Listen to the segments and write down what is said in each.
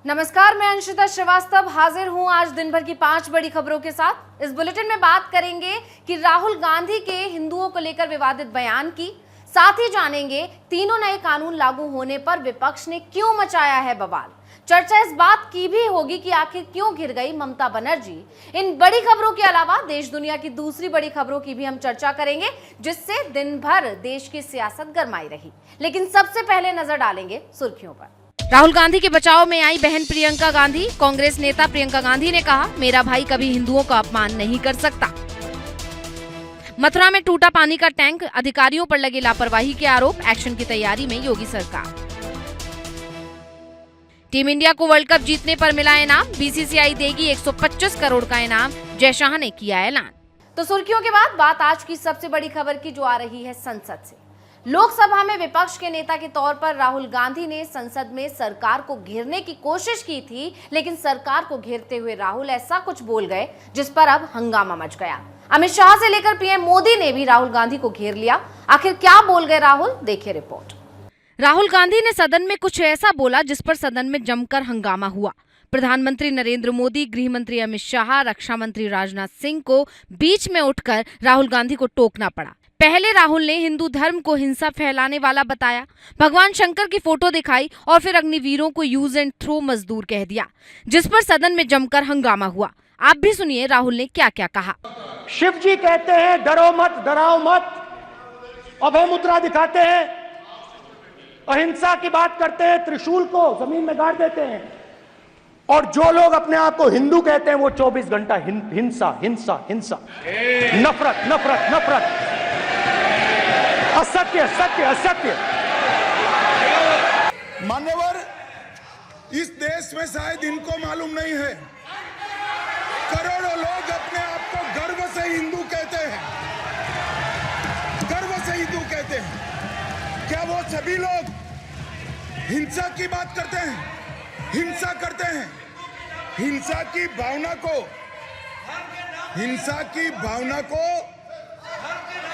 नमस्कार, मैं अंशिता श्रीवास्तव हाजिर हूं आज दिन भर की 5 बड़ी खबरों के साथ। इस बुलेटिन में बात करेंगे कि राहुल गांधी के हिंदुओं को लेकर विवादित बयान की, साथ ही जानेंगे तीनों नए कानून लागू होने पर विपक्ष ने क्यों मचाया है बवाल। चर्चा इस बात की भी होगी कि आखिर क्यों घिर गई ममता बनर्जी। इन बड़ी खबरों के अलावा देश दुनिया की दूसरी बड़ी खबरों की भी हम चर्चा करेंगे, जिससे दिन भर देश की सियासत गरमाई रही। लेकिन सबसे पहले नजर डालेंगे सुर्खियों पर। राहुल गांधी के बचाव में आई बहन प्रियंका गांधी। कांग्रेस नेता प्रियंका गांधी ने कहा, मेरा भाई कभी हिंदुओं का अपमान नहीं कर सकता। मथुरा में टूटा पानी का टैंक, अधिकारियों पर लगे लापरवाही के आरोप, एक्शन की तैयारी में योगी सरकार। टीम इंडिया को वर्ल्ड कप जीतने पर मिला इनाम, बीसीसीआई देगी 125 करोड़ का इनाम, जय शाह ने किया ऐलान। तो सुर्खियों के बाद बात आज की सबसे बड़ी खबर की, जो आ रही है संसद से। लोकसभा में विपक्ष के नेता के तौर पर राहुल गांधी ने संसद में सरकार को घेरने की कोशिश की थी, लेकिन सरकार को घेरते हुए राहुल ऐसा कुछ बोल गए जिस पर अब हंगामा मच गया। अमित शाह से लेकर पीएम मोदी ने भी राहुल गांधी को घेर लिया। आखिर क्या बोल गए राहुल, देखिए रिपोर्ट। राहुल गांधी ने सदन में कुछ ऐसा बोला जिस पर सदन में जमकर हंगामा हुआ। प्रधानमंत्री नरेंद्र मोदी, गृह मंत्री अमित शाह, रक्षा मंत्री राजनाथ सिंह को बीच में उठकर राहुल गांधी को टोकना पड़ा। पहले राहुल ने हिंदू धर्म को हिंसा फैलाने वाला बताया, भगवान शंकर की फोटो दिखाई और फिर अग्निवीरों को यूज एंड थ्रो मजदूर कह दिया, जिस पर सदन में जमकर हंगामा हुआ। आप भी सुनिए राहुल ने क्या क्या कहा। शिव जी कहते हैं डरो मत, डराओ मत, अभय मुद्रा दिखाते हैं, अहिंसा की बात करते हैं, त्रिशूल को जमीन में गाड़ देते हैं, और जो लोग अपने आप को हिंदू कहते हैं वो 24 घंटा हिंसा हिंसा हिंसा, नफरत नफरत नफरत, असत्य सत्य असत्य। मान्यवर, इस देश में शायद इनको मालूम नहीं है, करोड़ों लोग अपने आप को गर्व से हिंदू कहते हैं, गर्व से हिंदू कहते हैं। क्या वो सभी लोग हिंसा की बात करते हैं, हिंसा करते हैं? हिंसा की भावना को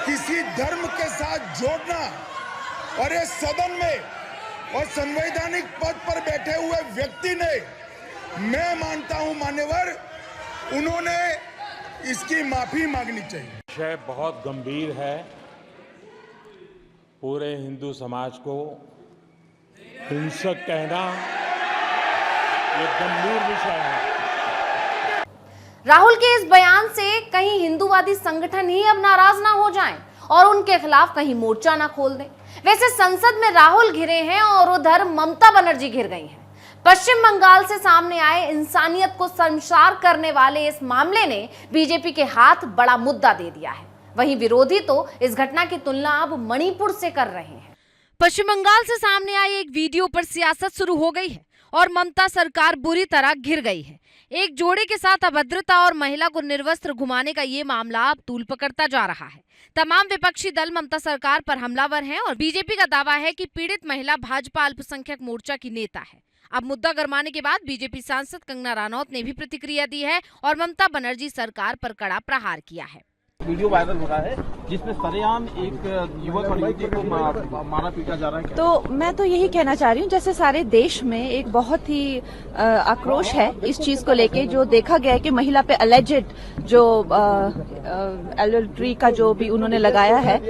किसी धर्म के साथ जोड़ना, और इस सदन में और संवैधानिक पद पर बैठे हुए व्यक्ति ने, मैं मानता हूं मान्यवर, उन्होंने इसकी माफी मांगनी चाहिए। विषय बहुत गंभीर है। पूरे हिंदू समाज को हिंसक कहना ये गंभीर विषय है। राहुल के इस बयान से कहीं हिंदूवादी संगठन ही अब नाराज ना हो जाएं और उनके खिलाफ कहीं मोर्चा ना खोल दें। वैसे संसद में राहुल घिरे हैं और उधर ममता बनर्जी घिर गई हैं। पश्चिम बंगाल से सामने आए इंसानियत को शर्मसार करने वाले इस मामले ने बीजेपी के हाथ बड़ा मुद्दा दे दिया है। वहीं विरोधी तो इस घटना की तुलना अब मणिपुर से कर रहे हैं। पश्चिम बंगाल से सामने आए एक वीडियो पर सियासत शुरू हो गई है और ममता सरकार बुरी तरह घिर गई है। एक जोड़े के साथ अभद्रता और महिला को निर्वस्त्र घुमाने का ये मामला अब तूल पकड़ता जा रहा है। तमाम विपक्षी दल ममता सरकार पर हमलावर हैं और बीजेपी का दावा है कि पीड़ित महिला भाजपा अल्पसंख्यक मोर्चा की नेता है। अब मुद्दा गरमाने के बाद बीजेपी सांसद कंगना रनौत ने भी प्रतिक्रिया दी है और ममता बनर्जी सरकार पर कड़ा प्रहार किया है। वीडियो वायरल हो रहा है जिसमें सरेआम एक युवक और युवती को मारा पीटा जा रहा है। तो मैं तो यही कहना चाह रही हूँ, जैसे सारे देश में एक बहुत ही आक्रोश है इस चीज को लेके, जो देखा गया है कि महिला पे अलेजेड जो एडल्ट्री का जो भी उन्होंने लगाया है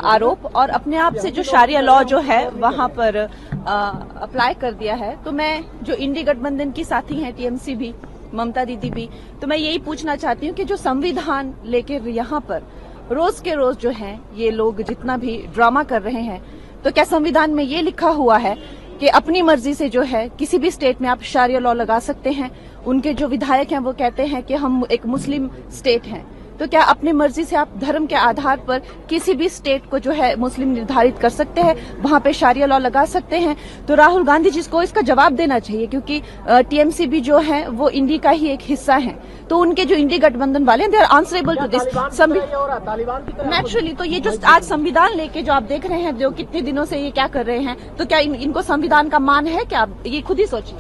आरोप, और अपने आप से जो शारिया लॉ जो है वहां पर अप्लाई कर दिया है। तो मैं जो इंडी गठबंधन की साथी हैं, टीएमसी भी, ममता दीदी भी, तो मैं यही पूछना चाहती हूँ कि जो संविधान लेके यहाँ पर रोज के रोज जो है ये लोग जितना भी ड्रामा कर रहे हैं, तो क्या संविधान में ये लिखा हुआ है कि अपनी मर्जी से जो है किसी भी स्टेट में आप शारिया लॉ लगा सकते हैं? उनके जो विधायक हैं वो कहते हैं कि हम एक मुस्लिम स्टेट हैं, तो क्या अपनी मर्जी से आप धर्म के आधार पर किसी भी स्टेट को जो है मुस्लिम निर्धारित कर सकते हैं, वहां पे शारिया लॉ लगा सकते हैं? तो राहुल गांधी जी को इसका जवाब देना चाहिए, क्योंकि टीएमसी भी जो है वो इंडी का ही एक हिस्सा है, तो उनके जो इंडी गठबंधन वाले they are answerable to this naturally. तो ये जो आज संविधान लेके जो आप देख रहे हैं, जो कितने दिनों से ये क्या कर रहे हैं, तो क्या इनको संविधान का मान है क्या? ये खुद ही सोचिए।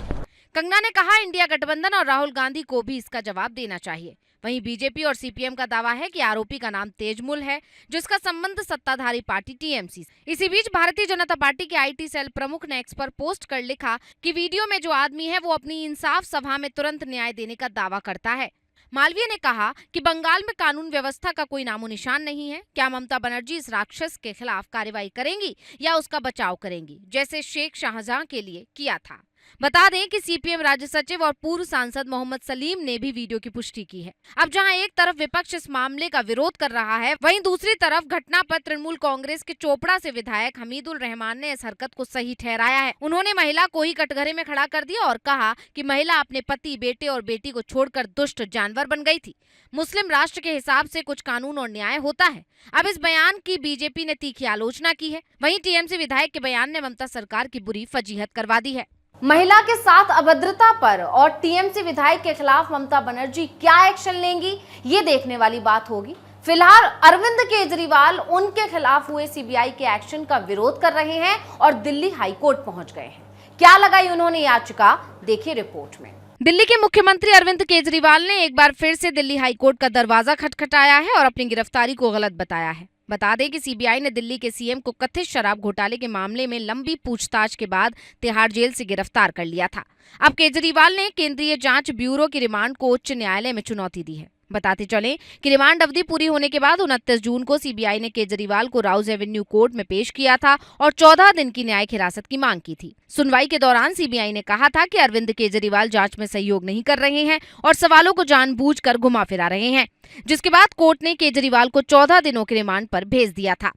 कंगना ने कहा, इंडिया गठबंधन और राहुल गांधी को भी इसका जवाब देना चाहिए। वहीं बीजेपी और सीपीएम का दावा है कि आरोपी का नाम तेजमुल है, जिसका संबंध सत्ताधारी पार्टी टीएमसी से। इसी बीच भारतीय जनता पार्टी के आईटी सेल प्रमुख ने एक्स पर पोस्ट कर लिखा कि वीडियो में जो आदमी है वो अपनी इंसाफ सभा में तुरंत न्याय देने का दावा करता है। मालवीय ने कहा कि बंगाल में कानून व्यवस्था का कोई नामो निशान नहीं है। क्या ममता बनर्जी इस राक्षस के खिलाफ कार्रवाई करेंगी या उसका बचाव करेंगी, जैसे शेख शाहजहां के लिए किया था। बता दें कि सीपीएम राज्य सचिव और पूर्व सांसद मोहम्मद सलीम ने भी वीडियो की पुष्टि की है। अब जहां एक तरफ विपक्ष इस मामले का विरोध कर रहा है, वहीं दूसरी तरफ घटना पर तृणमूल कांग्रेस के चोपड़ा से विधायक हमीदुल रहमान ने इस हरकत को सही ठहराया है। उन्होंने महिला को ही कटघरे में खड़ा कर दिया और कहा कि महिला अपने पति, बेटे और बेटी को छोड़कर दुष्ट जानवर बन गई थी। मुस्लिम राष्ट्र के हिसाब से कुछ कानून और न्याय होता है। अब इस बयान की बीजेपी ने तीखी आलोचना की है। वहीं टीएमसी विधायक के बयान ने ममता सरकार की बुरी फजीहत करवा दी है। महिला के साथ अभद्रता पर और टीएमसी विधायक के खिलाफ ममता बनर्जी क्या एक्शन लेंगी, ये देखने वाली बात होगी। फिलहाल अरविंद केजरीवाल उनके खिलाफ हुए सीबीआई के एक्शन का विरोध कर रहे हैं और दिल्ली हाईकोर्ट पहुंच गए हैं। क्या लगाई उन्होंने याचिका, देखिए रिपोर्ट में। दिल्ली के मुख्यमंत्री अरविंद केजरीवाल ने एक बार फिर से दिल्ली हाईकोर्ट का दरवाजा खटखटाया है और अपनी गिरफ्तारी को गलत बताया है। बता दें कि सीबीआई ने दिल्ली के सीएम को कथित शराब घोटाले के मामले में लंबी पूछताछ के बाद तिहाड़ जेल से गिरफ्तार कर लिया था। अब केजरीवाल ने केंद्रीय जांच ब्यूरो की रिमांड को उच्च न्यायालय में चुनौती दी है। बताते चलें कि रिमांड अवधि पूरी होने के बाद 29 जून को सीबीआई ने केजरीवाल को राउज एवेन्यू कोर्ट में पेश किया था और 14 दिन की न्यायिक हिरासत की मांग की थी। सुनवाई के दौरान सीबीआई ने कहा था कि अरविंद केजरीवाल जांच में सहयोग नहीं कर रहे हैं और सवालों को जानबूझकर घुमा फिरा रहे हैं, जिसके बाद कोर्ट ने केजरीवाल को 14 दिनों के रिमांड पर भेज दिया था।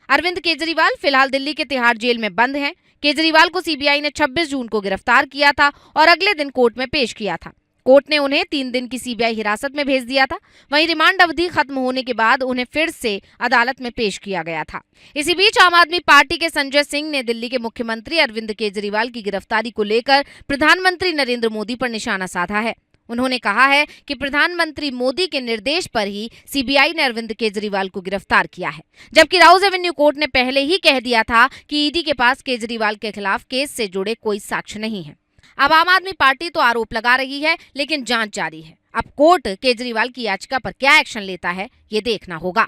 अरविंद केजरीवाल फिलहाल दिल्ली के तिहाड़ जेल में बंद हैं। केजरीवाल को सीबीआई ने 26 जून को गिरफ्तार किया था और अगले दिन कोर्ट में पेश किया था। कोर्ट ने उन्हें 3 दिन की सीबीआई हिरासत में भेज दिया था। वहीं रिमांड अवधि खत्म होने के बाद उन्हें फिर से अदालत में पेश किया गया था। इसी बीच आम आदमी पार्टी के संजय सिंह ने दिल्ली के मुख्यमंत्री अरविंद केजरीवाल की गिरफ्तारी को लेकर प्रधानमंत्री नरेंद्र मोदी पर निशाना साधा है। उन्होंने कहा है कि प्रधानमंत्री मोदी के निर्देश पर ही सीबीआई ने अरविंद केजरीवाल को गिरफ्तार किया है, जबकि राउज एवेन्यू कोर्ट ने पहले ही कह दिया था कि ईडी के पास केजरीवाल के खिलाफ केस से जुड़े कोई साक्ष्य नहीं है। अब आम आदमी पार्टी तो आरोप लगा रही है, लेकिन जांच जारी है। अब कोर्ट केजरीवाल की याचिका पर क्या एक्शन लेता है, ये देखना होगा।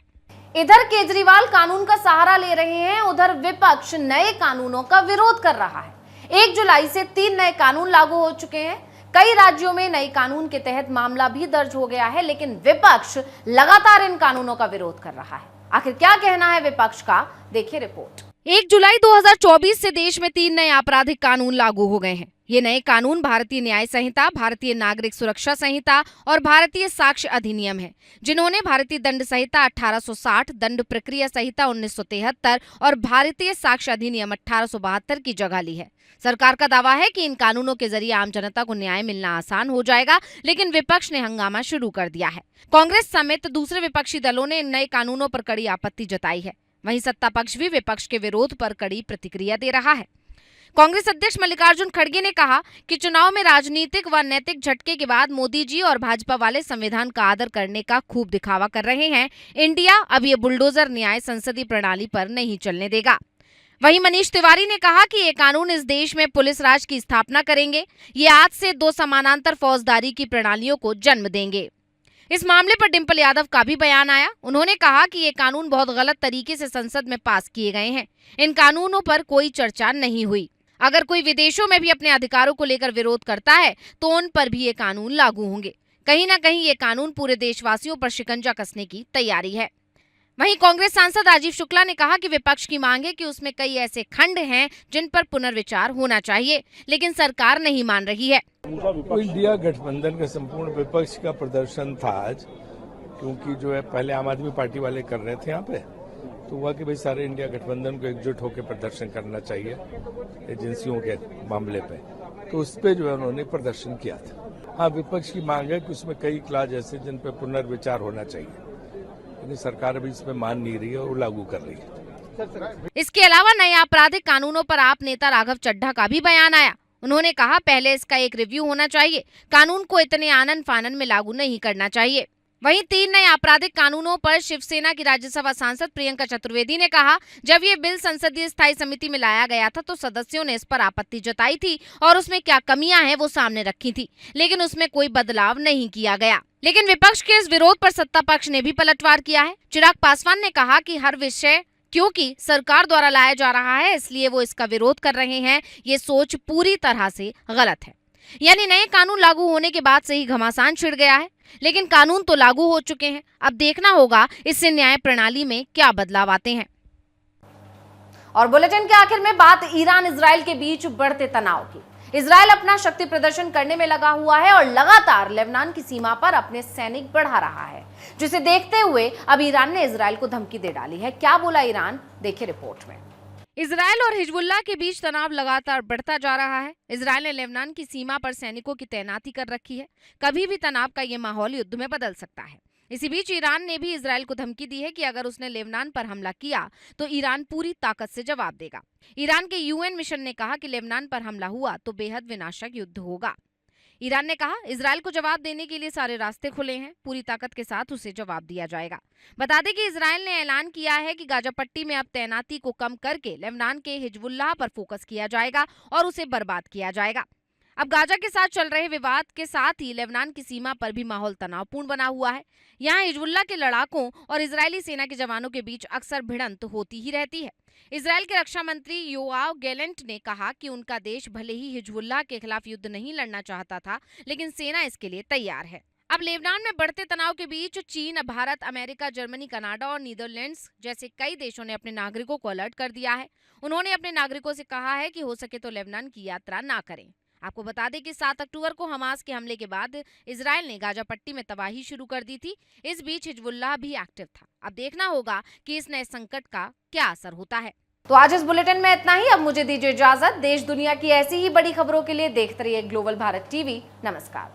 इधर केजरीवाल कानून का सहारा ले रहे हैं, उधर विपक्ष नए कानूनों का विरोध कर रहा है। 1 जुलाई से 3 नए कानून लागू हो चुके हैं। कई राज्यों में नए कानून के तहत मामला भी दर्ज हो गया है, लेकिन विपक्ष लगातार इन कानूनों का विरोध कर रहा है। आखिर क्या कहना है विपक्ष का, देखिए रिपोर्ट। 1 जुलाई 2024 से देश में 3 नए आपराधिक कानून लागू हो गए हैं। ये नए कानून भारतीय न्याय संहिता, भारतीय नागरिक सुरक्षा संहिता और भारतीय साक्ष्य अधिनियम है, जिन्होंने भारतीय दंड संहिता 1860, दंड प्रक्रिया संहिता 1973 और भारतीय साक्ष्य अधिनियम 1872 की जगह ली है। सरकार का दावा है कि इन कानूनों के जरिए आम जनता को न्याय मिलना आसान हो जाएगा, लेकिन विपक्ष ने हंगामा शुरू कर दिया है। कांग्रेस समेत दूसरे विपक्षी दलों ने इन नए कानूनों पर कड़ी आपत्ति जताई है। वहीं सत्ता पक्ष भी विपक्ष के विरोध पर कड़ी प्रतिक्रिया दे रहा है। कांग्रेस अध्यक्ष मल्लिकार्जुन खड़गे ने कहा कि चुनाव में राजनीतिक व नैतिक झटके के बाद मोदी जी और भाजपा वाले संविधान का आदर करने का खूब दिखावा कर रहे हैं। इंडिया अब ये बुलडोजर न्याय संसदीय प्रणाली पर नहीं चलने देगा। वहीं मनीष तिवारी ने कहा कि ये कानून इस देश में पुलिस राज की स्थापना करेंगे। ये आज से 2 समानांतर फौजदारी की प्रणालियों को जन्म देंगे। इस मामले पर डिंपल यादव का भी बयान आया। उन्होंने कहा कि ये कानून बहुत गलत तरीके से संसद में पास किए गए हैं। इन कानूनों पर कोई चर्चा नहीं हुई। अगर कोई विदेशों में भी अपने अधिकारों को लेकर विरोध करता है तो उन पर भी ये कानून लागू होंगे। कहीं ना कहीं ये कानून पूरे देशवासियों पर शिकंजा कसने की तैयारी है। वहीं कांग्रेस सांसद राजीव शुक्ला ने कहा कि विपक्ष की मांग है कि उसमें कई ऐसे खंड हैं जिन पर पुनर्विचार होना चाहिए, लेकिन सरकार नहीं मान रही है। इंडिया गठबंधन का संपूर्ण विपक्ष का प्रदर्शन था आज, क्योंकि जो है पहले आम आदमी पार्टी वाले कर रहे थे यहाँ पे, तो हुआ कि भाई सारे इंडिया गठबंधन को एकजुट होकर प्रदर्शन करना चाहिए एजेंसियों के मामले पे, तो उस पे जो है उन्होंने प्रदर्शन किया था। हाँ, विपक्ष की मांग है कि उसमें कई क्लाज ऐसे जिन पे पुनर्विचार होना चाहिए, लेकिन सरकार अभी इसमें मान नहीं रही है और लागू कर रही है। इसके अलावा नए आपराधिक कानूनों पर आप नेता राघव चड्ढा का भी बयान आया। उन्होंने कहा पहले इसका एक रिव्यू होना चाहिए, कानून को इतने आनन फानन में लागू नहीं करना चाहिए। वहीं 3 नए आपराधिक कानूनों पर शिवसेना की राज्यसभा सांसद प्रियंका चतुर्वेदी ने कहा, जब ये बिल संसदीय स्थायी समिति में लाया गया था तो सदस्यों ने इस पर आपत्ति जताई थी और उसमें क्या कमियां हैं वो सामने रखी थी, लेकिन उसमें कोई बदलाव नहीं किया गया। लेकिन विपक्ष के इस विरोध पर सत्ता पक्ष ने भी पलटवार किया है। चिराग पासवान ने कहा कि हर विषय क्योंकि सरकार द्वारा लाया जा रहा है इसलिए वो इसका विरोध कर रहे हैं। ये सोच पूरी तरह से गलत है। यानी नए कानून लागू होने के बाद से ही घमासान छिड़ गया है, लेकिन कानून तो लागू हो चुके हैं। अब देखना होगा इससे न्याय प्रणाली में क्या बदलाव आते हैं। और बुलेटिन के आखिर में बात ईरान इजराइल के बीच बढ़ते तनाव की। इजराइल अपना शक्ति प्रदर्शन करने में लगा हुआ है और लगातार लेबनान की सीमा पर अपने सैनिक बढ़ा रहा है, जिसे देखते हुए अब ईरान ने इजराइल को धमकी दे डाली है। क्या बोला ईरान, देखिए रिपोर्ट में। इजराइल और हिजबुल्लाह के बीच तनाव लगातार बढ़ता जा रहा है। इजराइल ने लेबनान की सीमा पर सैनिकों की तैनाती कर रखी है। कभी भी तनाव का ये माहौल युद्ध में बदल सकता है। इसी बीच ईरान ने भी इजराइल को धमकी दी है कि अगर उसने लेबनान पर हमला किया तो ईरान पूरी ताकत से जवाब देगा। ईरान के यूएन मिशन ने कहा कि लेबनान पर हमला हुआ तो बेहद विनाशक युद्ध होगा। ईरान ने कहा इजराइल को जवाब देने के लिए सारे रास्ते खुले हैं, पूरी ताकत के साथ उसे जवाब दिया जाएगा। बता दें कि इजराइल ने ऐलान किया है कि गाजा पट्टी में अब तैनाती को कम करके लेबनान के हिजबुल्लाह पर फोकस किया जाएगा और उसे बर्बाद किया जाएगा। अब गाजा के साथ चल रहे विवाद के साथ ही लेबनान की सीमा पर भी माहौल तनावपूर्ण बना हुआ है। यहाँ हिजबुल्लाह के लड़ाकों और इजरायली सेना के जवानों के बीच अक्सर भिड़ंत होती ही रहती है। इजराइल के रक्षा मंत्री योआव गैलेंट ने कहा कि उनका देश भले ही हिजबुल्लाह के खिलाफ युद्ध नहीं लड़ना चाहता था, लेकिन सेना इसके लिए तैयार है। अब लेबनान में बढ़ते तनाव के बीच चीन, भारत, अमेरिका, जर्मनी, कनाडा और नीदरलैंड्स जैसे कई देशों ने अपने नागरिकों को अलर्ट कर दिया है। उन्होंने अपने नागरिकों से कहा है कि हो सके तो लेबनान की यात्रा ना करें। आपको बता दें कि 7 अक्टूबर को हमास के हमले के बाद इजराइल ने गाजा पट्टी में तबाही शुरू कर दी थी। इस बीच हिजबुल्लाह भी एक्टिव था। अब देखना होगा कि इस नए संकट का क्या असर होता है। तो आज इस बुलेटिन में इतना ही। अब मुझे दीजिए इजाजत। देश दुनिया की ऐसी ही बड़ी खबरों के लिए देखते रहिए ग्लोबल भारत टीवी। नमस्कार।